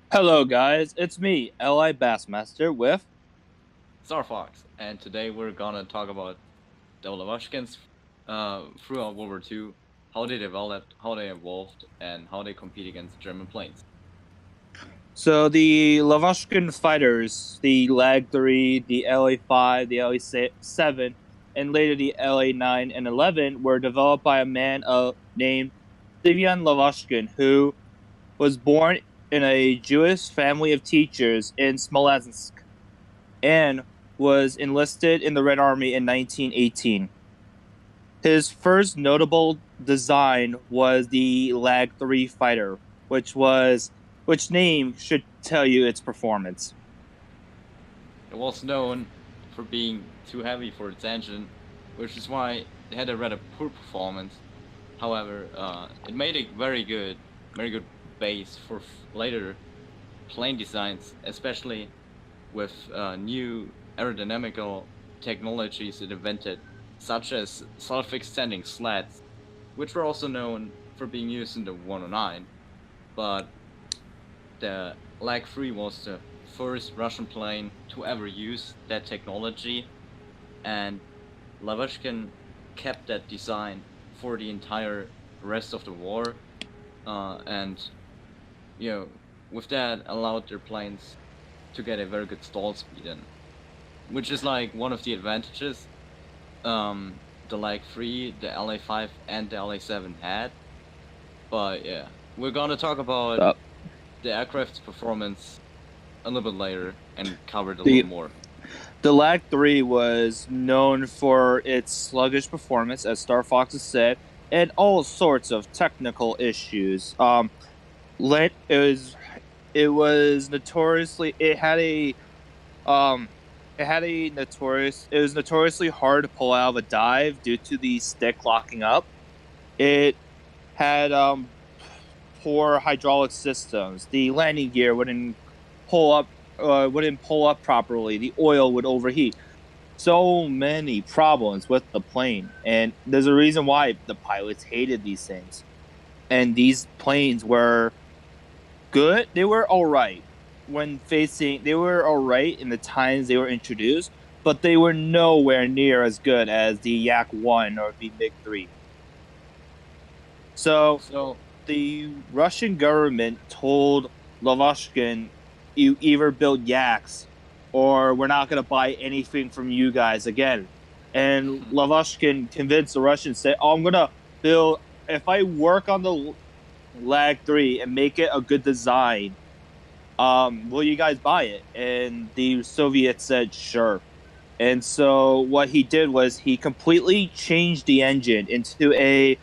Hello, guys. It's me, Li Bassmaster, with. Star Fox, and today we're gonna talk about the Lavochkins throughout World War II, how they developed, how they evolved, and how they compete against German planes. So, the Lavochkin fighters, the Lag 3, the LA 5, the LA 7, and later the LA 9 and 11, were developed by a man named Sivian Lavochkin, who was born in a Jewish family of teachers in Smolensk and was enlisted in the Red Army in 1918. His first notable design was the Lag 3 fighter, which name should tell you its performance. It was known for being too heavy for its engine, which is why it had a rather poor performance. However, it made a very good base for later plane designs, especially with new aerodynamical technologies it invented, such as self-extending slats, which were also known for being used in the 109. But the Lag 3 was the first Russian plane to ever use that technology, and Lavochkin kept that design for the entire rest of the war, and you know, with that allowed their planes to get a very good stall speed in, which is like one of the advantages the Lag 3, the LA5, and the LA7 had. But yeah, we're gonna talk about Uh, the aircraft's performance a little bit later and cover it a little the more. the Lag 3 was known for its sluggish performance, as Star Fox has said, and all sorts of technical issues. It was notoriously um it was notoriously hard to pull out of a dive due to the stick locking up. It had poor hydraulic systems. The landing gear wouldn't pull up properly. The oil would overheat. So many problems with the plane, and there's a reason why the pilots hated these things. And these planes were good. They were all right when facing. They were all right in the times they were introduced, but they were nowhere near as good as the Yak One or the MiG 3. So So, the Russian government told Lavochkin, "You either build yaks, or we're not going to buy anything from you guys again." And Lavochkin convinced the Russians, say, "Oh, I'm going to build. If I work on the Lag 3 and make it a good design, will you guys buy it?" And the Soviets said, "Sure." And so what he did was he completely changed the engine into a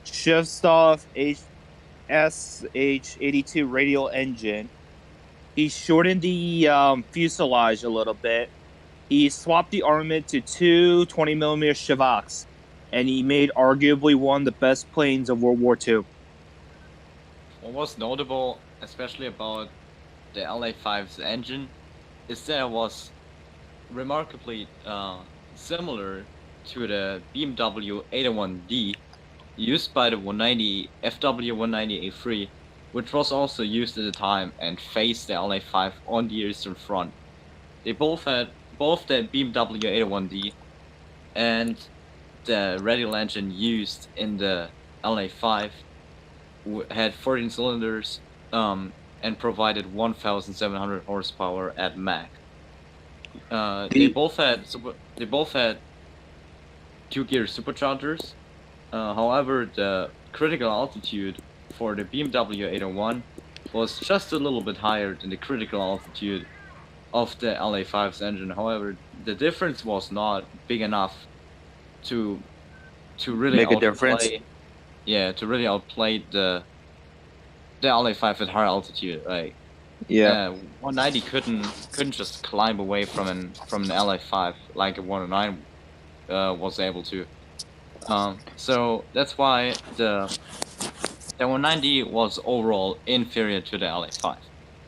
Shivstov SH-82 radial engine. He shortened the fuselage a little bit. He swapped the armament to two 20 millimeter Shivaks, and he made arguably one of the best planes of World War II. what was notable, especially about the LA5's engine, is that it was remarkably similar to the BMW 801D used by the 190 FW190A3, which was also used at the time and faced the LA5 on the eastern front. They both the BMW 801D and the radial engine used in the LA5 had 14 cylinders and provided 1,700 horsepower at max. The They both had two-gear superchargers. However, the critical altitude for the BMW 801 was just a little bit higher than the critical altitude of the LA5's engine. However, the difference was not big enough to really make a difference. outplay. Yeah, to really outplay the LA5 at higher altitude. Like Yeah. 190 couldn't just climb away from an LA5 like a 109 was able to. So that's why the 190 was overall inferior to the LA5,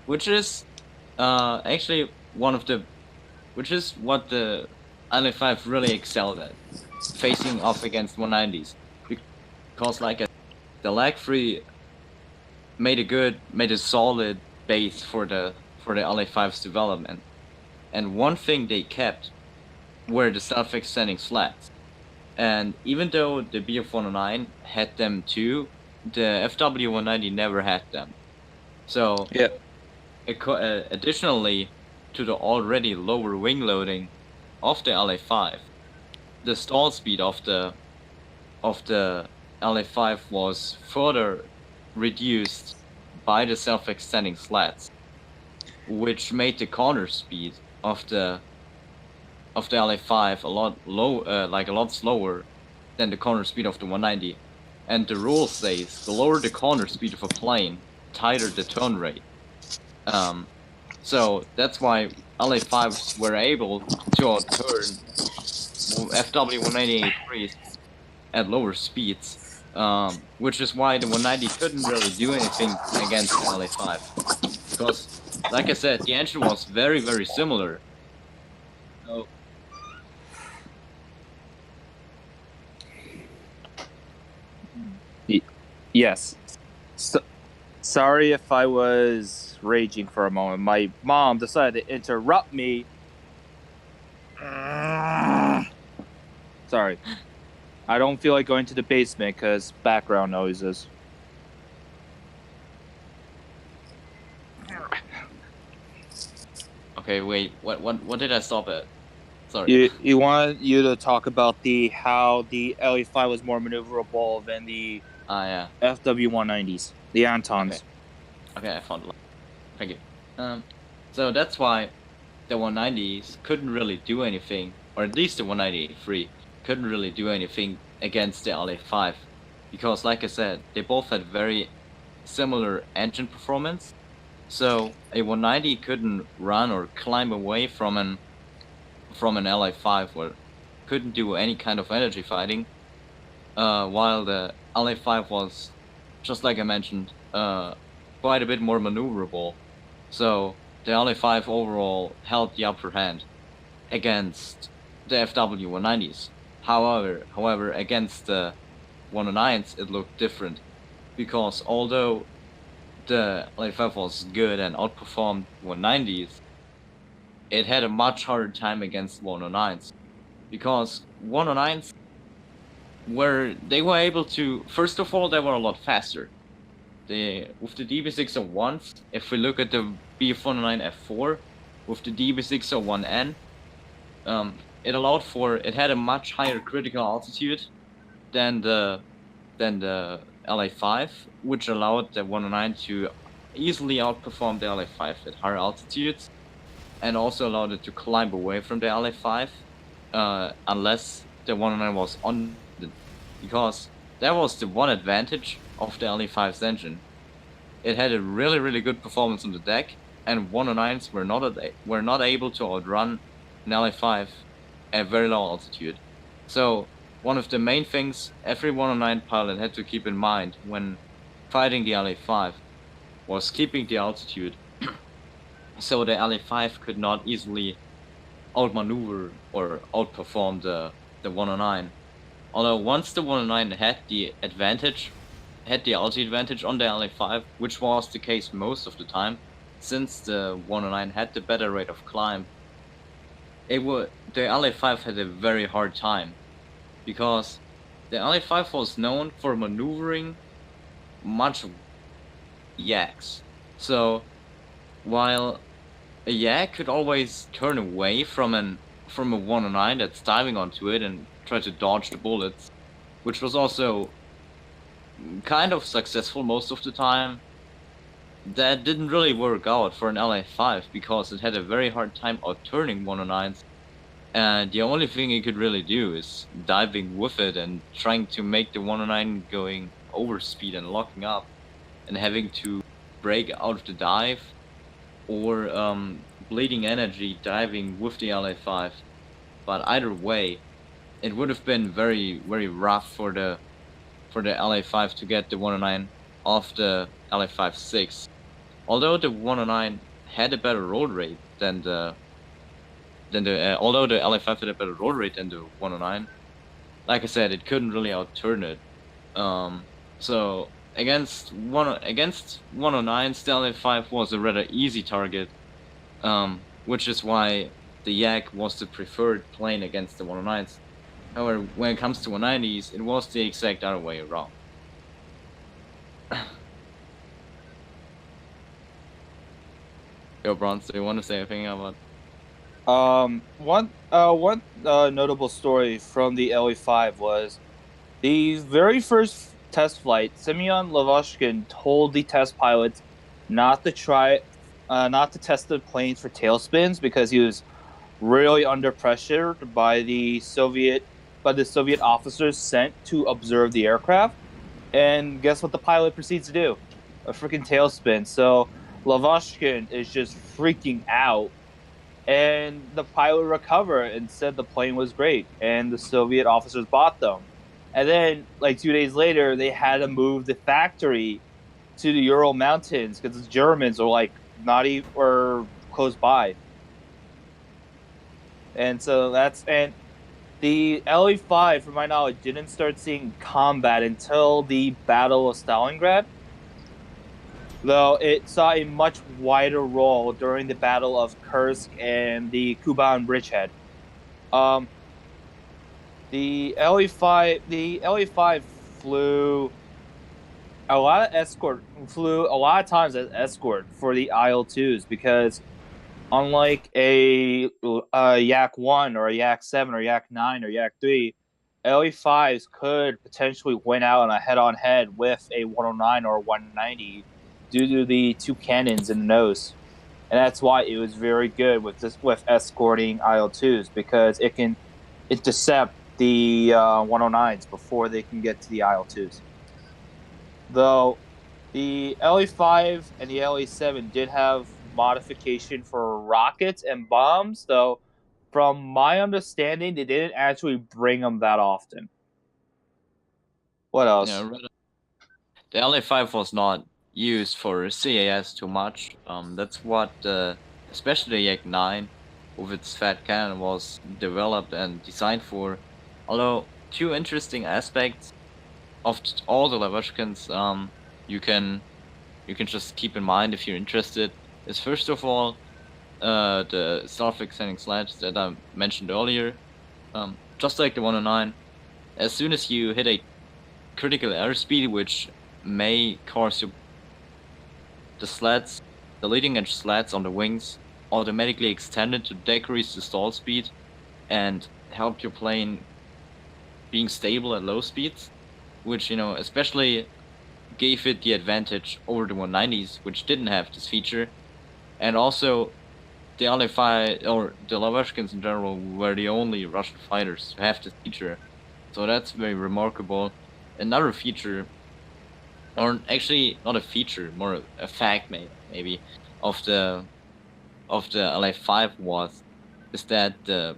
which is actually one of the which is what the LA5 really excelled at, facing off against 190s, because like the lag free made a solid base for the LA5's development. And one thing they kept were the self-extending slats. And even though the BF-109 had them too, the FW-190 never had them. So Yeah. additionally to the already lower wing loading of the LA5, the stall speed of the LA5 was further reduced by the self-extending slats, which made the corner speed of the LA5 a lot slower than the corner speed of the 190. And the rule says the lower the corner speed of a plane, tighter the turn rate. So that's why LA5s were able to outturn FW-198-3s at lower speeds, which is why the 190 couldn't really do anything against the LA5. Because, like I said, the engine was very, very similar. So, Yes. So, sorry if I was raging for a moment. My mom decided to interrupt me. Sorry. I don't feel like going to the basement because background noises. okay, wait, what did I stop at? Sorry. You want you to talk about how the LE5 was more maneuverable than the Yeah. FW-190s, the Antons. Okay, I found it. Thank you. So that's why the 190s couldn't really do anything, or at least the 193 couldn't really do anything against the LA5, because like I said, they both had very similar engine performance. So a 190 couldn't run or climb away from an LA5, or couldn't do any kind of energy fighting, while the LA5 was, just like I mentioned, quite a bit more maneuverable. So the LA5 overall held the upper hand against the FW-190s. However, against the 109s, it looked different, because although the LA5 was good and outperformed 190s, it had a much harder time against 109s, because 109s they were able to, first of all, they were a lot faster. With the DB601s, if we look at the BF-109F4 with the DB601N, it had a much higher critical altitude than the LA5, which allowed the 109 to easily outperform the LA5 at higher altitudes, and also allowed it to climb away from the LA5, unless the 109 was on it, because that was the one advantage of the LA5's engine. It had a really, really good performance on the deck, and 109s were not able to outrun an LA5 at very low altitude. So one of the main things every 109 pilot had to keep in mind when fighting the LA5 was keeping the altitude, so the LA5 could not easily outmaneuver or outperform the 109. Although once the 109 had the altitude advantage on the LA5, which was the case most of the time, since the 109 had the better rate of climb, the LA5 had a very hard time, because the LA5 was known for maneuvering much yaks. So while a yak could always turn away from a 109 that's diving onto it and try to dodge the bullets, which was also kind of successful most of the time, that didn't really work out for an LA5, because it had a very hard time outturning 109s, and the only thing it could really do is diving with it and trying to make the 109 going over speed and locking up and having to break out of the dive, or bleeding energy diving with the LA5. But either way, it would have been very, very rough for the LA5 to get the 109 off the LA5-6. Although the 109 had a better roll rate than although the LA5 had a better roll rate than the 109, like I said, it couldn't really outturn it. So against 109s, the LA-5 was a rather easy target, which is why the Yak was the preferred plane against the 109s. However, when it comes to 190s, it was the exact other way around. Yo, Bronze, do you want to say anything about? One notable story from the LE5 was the very first test flight. Semyon Lavochkin told the test pilots not to test the planes for tailspins because he was really under pressure by the Soviet officers sent to observe the aircraft. And guess what the pilot proceeds to do? A freaking tailspin. So Lavochkin is just freaking out, and the pilot recovered and said the plane was great, and the Soviet officers bought them. And then, like 2 days later, they had to move the factory to the Ural Mountains because the Germans are like not even or close by. And so that's and the LE5, from my knowledge, didn't start seeing combat until the Battle of Stalingrad, though it saw a much wider role during the Battle of Kursk and the Kuban bridgehead. Um, the LE5 flew a lot of times as escort for the IL-2s because unlike a Yak 1 or a Yak 7 or Yak 9 or Yak 3, LE5s could potentially win out on a head-on-head with a 109 or 190 due to the two cannons in the nose. And that's why it was very good with escorting IL-2s because it can intercept the 109s before they can get to the IL-2s. Though the LE5 and the LE7 did have modification for rockets and bombs, though from my understanding, they didn't actually bring them that often. What Yeah, else? the LA-5 was not used for CAS too much. That's what especially the Yak 9 with its fat cannon was developed and designed for. Although two interesting aspects of all the Lavochkins, you can you can just keep in mind if you're interested is first of all the self-extending sleds that I mentioned earlier. Just like the 109, as soon as you hit a critical airspeed, which may cause the sleds, the leading edge sleds on the wings, automatically extended to decrease the stall speed and help your plane being stable at low speeds, which especially gave it the advantage over the 190s, which didn't have this feature, and also the LA-5 or the Lavochkins in general were the only Russian fighters to have this feature, so that's very remarkable. Another feature, or actually not a feature, more a fact maybe of the LA-5 is that the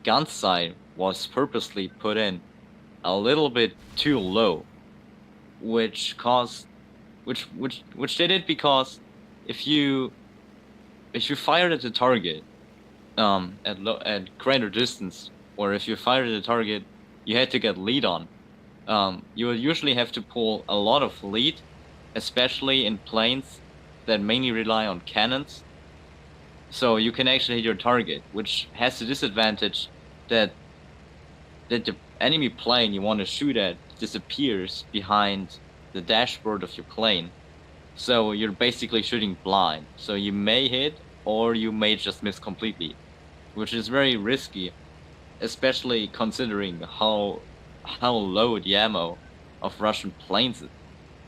gun sight was purposely put in a little bit too low, which caused which did it because if you fired at the target at greater distance, or if you fired at the target you had to get lead on, you would usually have to pull a lot of lead, especially in planes that mainly rely on cannons. So you can actually hit your target, which has the disadvantage that the enemy plane you want to shoot at disappears behind the dashboard of your plane. So you're basically shooting blind. So you may hit or you may just miss completely, which is very risky, especially considering how low the ammo of Russian planes is.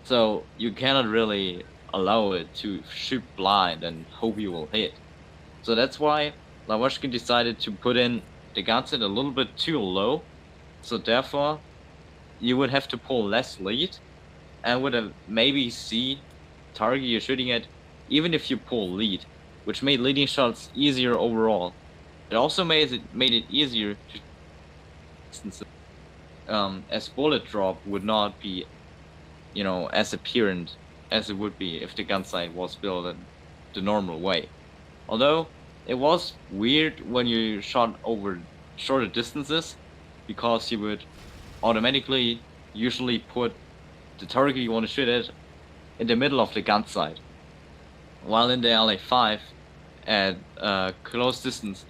So you cannot really allow it to shoot blind and hope you will hit. So that's why Lavochkin decided to put in the gun set a little bit too low. So therefore, you would have to pull less lead and would have maybe see target you're shooting at, even if you pull lead, which made leading shots easier overall. It also made it easier to distances, as bullet drop would not be, as apparent as it would be if the gun sight was built in the normal way. Although it was weird when you shot over shorter distances, because you would automatically usually put the target you want to shoot at in the middle of the gun sight. While in the LA5, at close distance,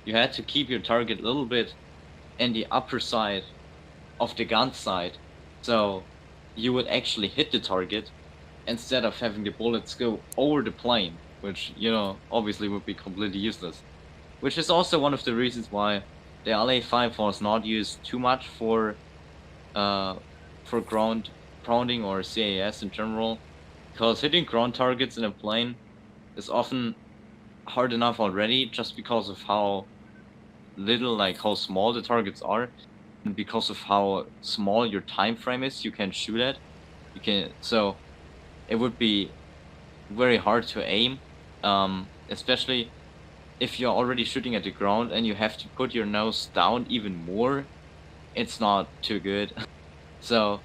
you had to keep your target a little bit in the upper side of the gun sight, so you would actually hit the target instead of having the bullets go over the plane, which, obviously would be completely useless. Which is also one of the reasons why the LA5 was not used too much for ground pounding or CAS in general, because hitting ground targets in a plane is often hard enough already, just because of how little, like how small the targets are, and because of how small your time frame is you can shoot at. So it would be very hard to aim, especially if you're already shooting at the ground and you have to put your nose down even more. It's not too good. So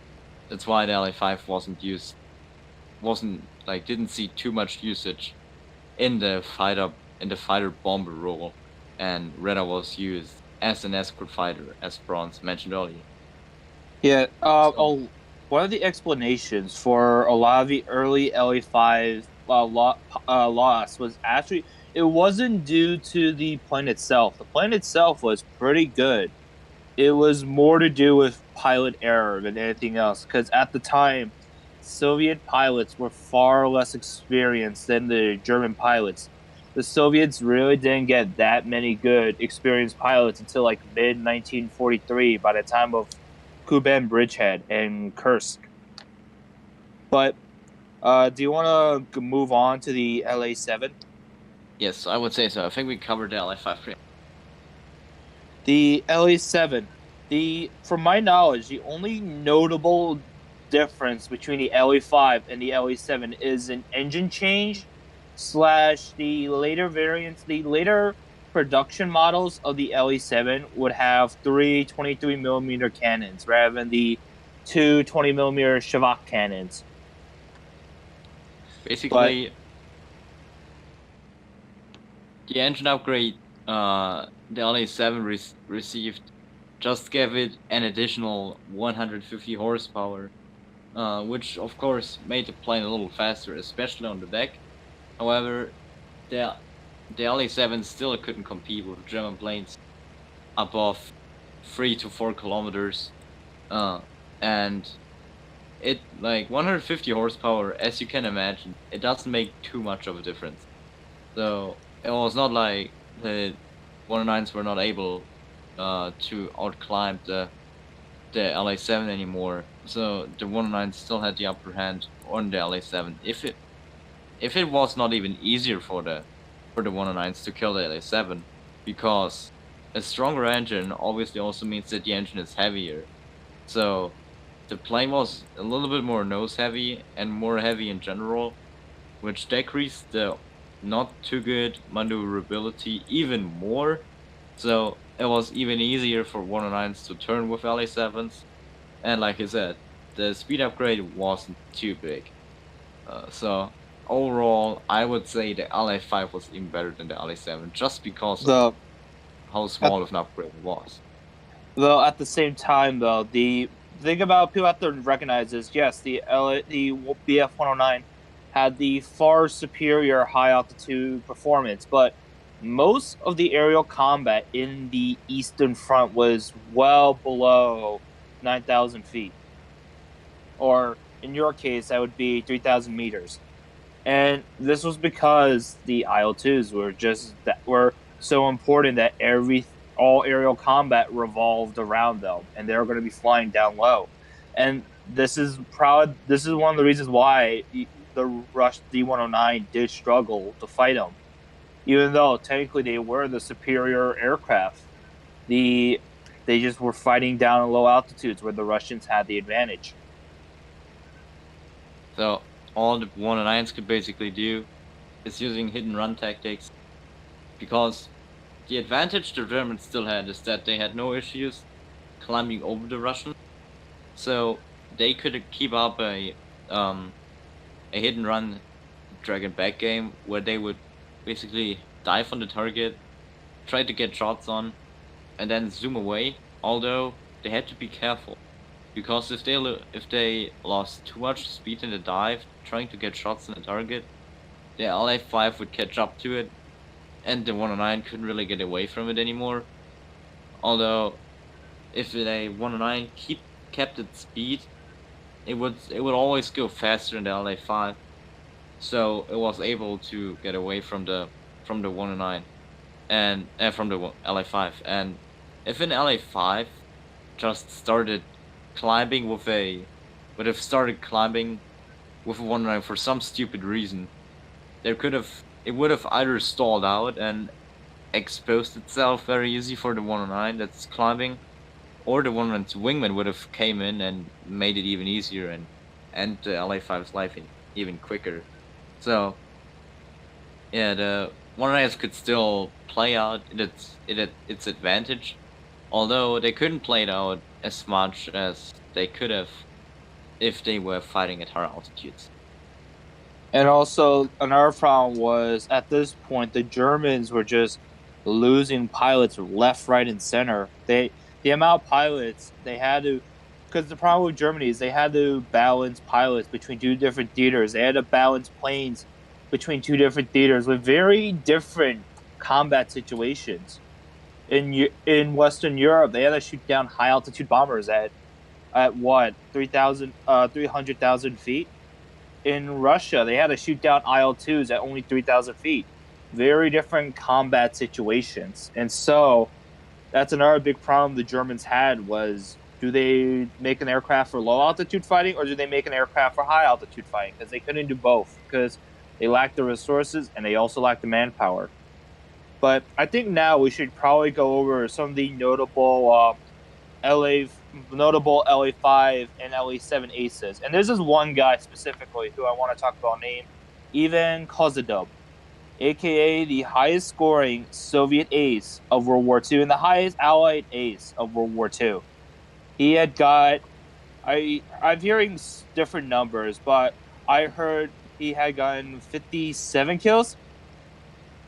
that's why the LA5 didn't see too much usage in the fighter bomber role, and Reda was used as an escort fighter, as Bronze mentioned earlier. Yeah. So One of the explanations for a lot of the early LA5 loss was actually it wasn't due to the plane itself. The plane itself was pretty good. It was more to do with pilot error than anything else. Because at the time, Soviet pilots were far less experienced than the German pilots. The Soviets really didn't get that many good experienced pilots until like mid 1943 by the time of Kuban Bridgehead and Kursk. But do you want to move on to the LA7? yes, I would say so. I think we covered the LA5 pretty. The LA7, from my knowledge, the only notable difference between the LA5 and the LA7 is an engine change slash the later variants, the later production models of the LA7 would have three 23mm cannons rather than the two 20mm Shavak cannons. But Basically, the engine upgrade the LA7 received just gave it an additional 150 horsepower, which of course made the plane a little faster, especially on the deck. However, the LA7 still couldn't compete with German planes above 3 to 4 kilometers, and it, like 150 horsepower, as you can imagine, it doesn't make too much of a difference. So it was not like the 109s were not able to outclimb the LA7 anymore. So the 109 still had the upper hand on the LA7. If it was not even easier for the 109s to kill the LA7, because a stronger engine obviously also means that the engine is heavier. So the plane was a little bit more nose heavy and more heavy in general, which decreased the not too good maneuverability even more. So it was even easier for 109s to turn with LA7s. And like I said, the speed upgrade wasn't too big. So overall, I would say the LA5 was even better than the LA7 just because of the how at, small of an upgrade it was. though at the same time though, the thing about people have to recognize is yes, the BF 109 had the far superior high altitude performance, but most of the aerial combat in the Eastern Front was well below 9,000 feet, or in your case, that would be 3,000 meters. And this was because the IL-2s were so important that all aerial combat revolved around them, and they were going to be flying down low. And This is one of the reasons why the Rush D-109 did struggle to fight them, even though technically they were the superior aircraft. The They just were fighting down at low altitudes where the Russians had the advantage. So all the 109s could basically do is using hit and run tactics, because the advantage the Germans still had is that they had no issues climbing over the Russians, so they could keep up a hit and run drag and back game where they would basically dive on the target, try to get shots on, and then zoom away. Although they had to be careful, because if they lost too much speed in the dive trying to get shots on the target, the LA5 would catch up to it, and the 109 couldn't really get away from it anymore. Although if the 109 kept its speed, it would always go faster than the LA5, so it was able to get away from the 109 and from the LA5. And if an LA5 just started climbing would have started climbing with a 109 for some stupid reason, it would have either stalled out and exposed itself very easy for the 109 that's climbing, or the 109's wingman would have came in and made it even easier and end the LA5's life even quicker. So yeah, the 109s could still play out its advantage, although they couldn't play it out as much as they could have if they were fighting at higher altitudes. And also, another problem was at this point the Germans were just losing pilots left, right, and center. The amount of pilots they had to, because the problem with Germany is they had to balance pilots between two different theaters. They had to balance planes between two different theaters with very different combat situations. In Western Europe, they had to shoot down high altitude bombers at what 300,000 feet. In Russia, they had to shoot down IL-2s at only 3,000 feet. Very different combat situations. And so that's another big problem the Germans had was, do they make an aircraft for low altitude fighting or do they make an aircraft for high altitude fighting? Because they couldn't do both because they lacked the resources and they also lacked the manpower. But I think now we should probably go over some of the LA notable LA5 and LA7 aces. And there's this one guy specifically who I want to talk about named Ivan Kozadub, aka the highest scoring Soviet ace of World War II and the highest Allied ace of World War II. He had got I'm hearing different numbers, but I heard he had gotten 57 kills.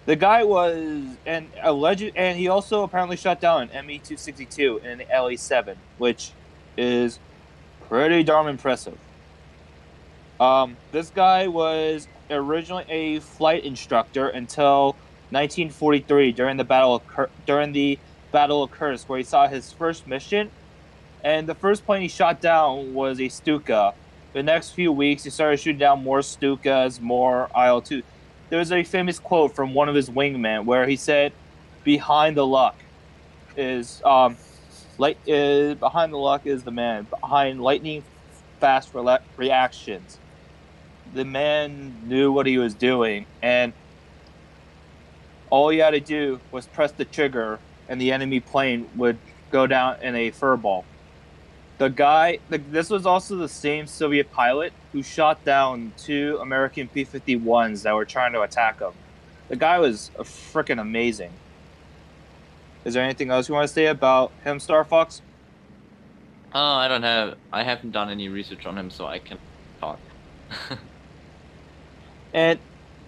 The guy was and alleged, and he also apparently shot down an ME-262 in the LA-7, which is pretty darn impressive. This guy was originally a flight instructor until 1943 during the Battle of Kursk, where he saw his first mission, and the first plane he shot down was a Stuka. The next few weeks, he started shooting down more Stukas, more IL-2. There's a famous quote from one of his wingmen where he said, "Behind the luck is behind the luck is the man. Behind lightning fast reactions, the man knew what he was doing, and all he had to do was press the trigger, and the enemy plane would go down in a furball." This was also the same Soviet pilot who shot down two American P-51s that were trying to attack him. The guy was freaking amazing. Is there anything else you want to say about him, Star Fox? I haven't done any research on him, so I can talk. And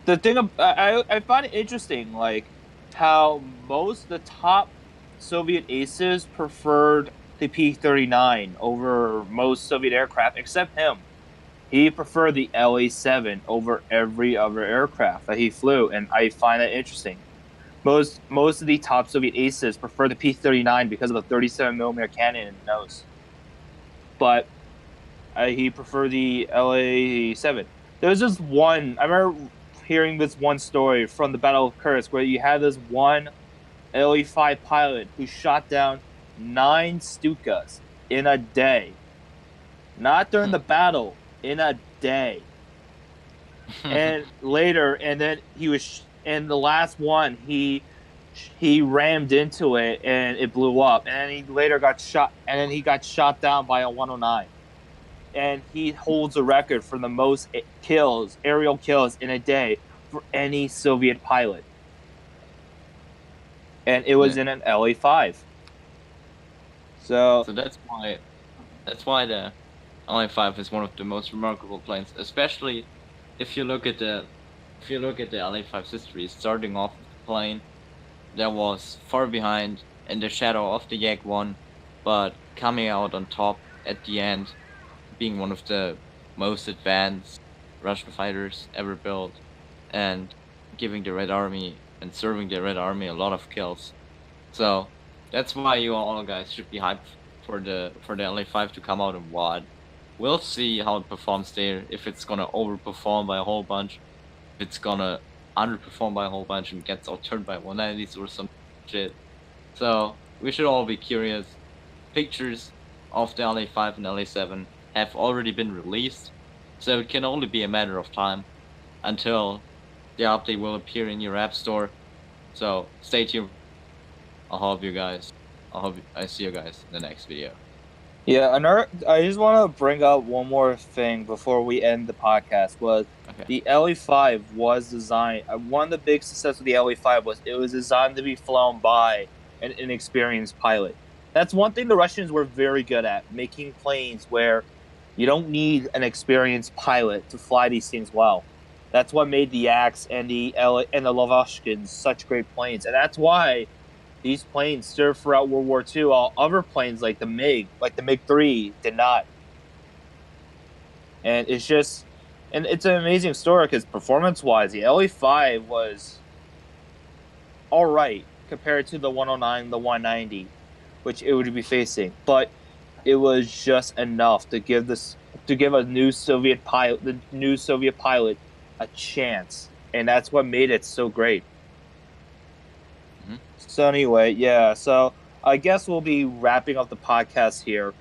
the thing I find it interesting, like how most the top Soviet aces preferred the P-39 over most Soviet aircraft, except him. He preferred the LA-7 over every other aircraft that he flew, and I find that interesting. Most of the top Soviet aces prefer the P-39 because of the 37 millimeter cannon in the nose, but he preferred the LA-7. There's this one. I remember hearing this one story from the Battle of Kursk where you had this one LA-5 pilot who shot down 9 Stukas in a day. Not during the battle, in a day. And later, and then in the last one, he rammed into it and it blew up. And then he later got shot, and then he got shot down by a 109. And he holds a record for the most aerial kills in a day for any Soviet pilot. And it was in an LA-5. So that's why the LA-5 is one of the most remarkable planes, especially if you look at the LA-5's history. Starting off with the plane that was far behind in the shadow of the Yak-1, but coming out on top at the end, being one of the most advanced Russian fighters ever built, and giving the Red Army and serving the Red Army a lot of kills. So that's why you all guys should be hyped for the LA5 to come out in WAD. We'll see how it performs there. If it's gonna overperform by a whole bunch, if it's gonna underperform by a whole bunch and gets outturned by 190s or some shit. So we should all be curious. Pictures of the LA5 and LA7 have already been released, so it can only be a matter of time until the update will appear in your app store. So stay tuned. I hope I see you guys in the next video. Yeah, I just want to bring up one more thing before we end the podcast. Was Okay. the LE5 was designed? One of the big success of the LE5 was it was designed to be flown by an inexperienced pilot. That's one thing the Russians were very good at, making planes where you don't need an experienced pilot to fly these things well. That's what made the Axe and the Lavochkin such great planes, and that's why these planes served throughout World War II. All other planes like the MiG-3, did not. And it's an amazing story because performance-wise, the LE5 was all right compared to the 109, the 190, which it would be facing, but it was just enough to give a new Soviet pilot, a chance, and that's what made it so great. Mm-hmm. So anyway, yeah. So I guess we'll be wrapping up the podcast here,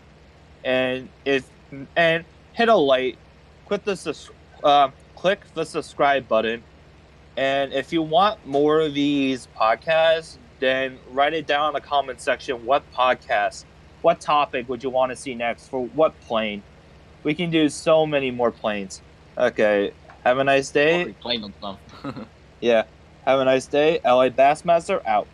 and hit a like, click the subscribe button, and if you want more of these podcasts, then write it down in the comment section. What topic would you want to see next for what plane? We can do so many more planes. Okay, have a nice day. Already played on some. Yeah, have a nice day. LA Bassmaster out.